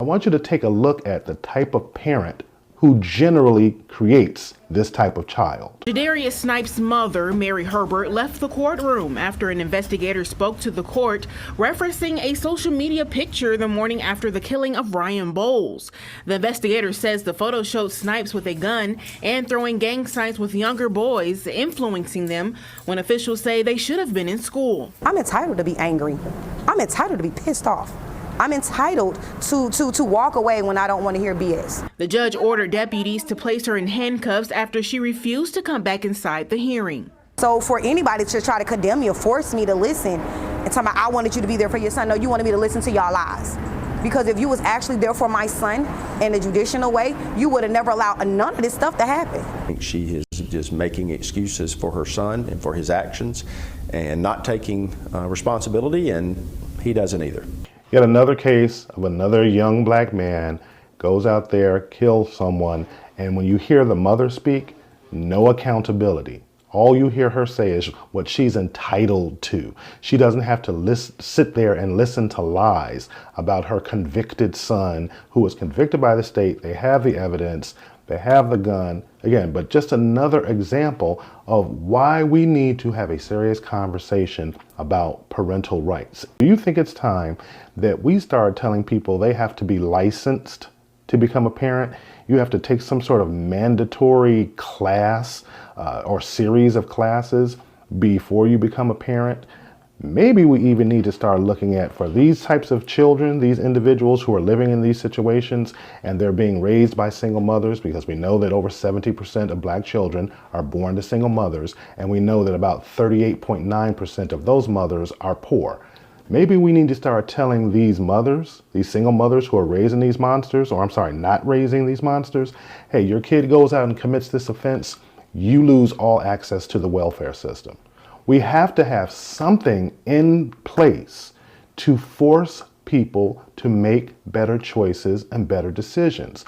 I want you to take a look at the type of parent who generally creates this type of child. Jadarius Snipes' mother, Mary Herbert, left the courtroom after an investigator spoke to the court, referencing a social media picture the morning after the killing of Ryan Bowles. The investigator says the photo showed Snipes with a gun and throwing gang signs with younger boys, influencing them when officials say they should have been in school. I'm entitled to be angry. I'm entitled to be pissed off. I'm entitled to walk away when I don't want to hear BS. The judge ordered deputies to place her in handcuffs after she refused to come back inside the hearing. So for anybody to try to condemn me or force me to listen and tell me I wanted you to be there for your son, no, you wanted me to listen to y'all lies. Because if you was actually there for my son in a judicial way, you would have never allowed none of this stuff to happen. I think she is just making excuses for her son and for his actions and not taking responsibility, and he doesn't either. Yet another case of another young black man goes out there, kills someone, and when you hear the mother speak, no accountability. All you hear her say is what she's entitled to. She doesn't have to sit there and listen to lies about her convicted son who was convicted by the state. They have the evidence, they have the gun. Again, but just another example of why we need to have a serious conversation about parental rights. Do you think it's time that we start telling people they have to be licensed to become a parent? You have to take some sort of mandatory class or series of classes before you become a parent? Maybe we even need to start looking at, for these types of children, these individuals who are living in these situations and they're being raised by single mothers, because we know that over 70% of black children are born to single mothers, and we know that about 38.9% of those mothers are poor. Maybe we need to start telling these mothers, these single mothers who are raising these monsters, or I'm sorry, not raising these monsters, hey, your kid goes out and commits this offense, you lose all access to the welfare system. We have to have something in place to force people to make better choices and better decisions.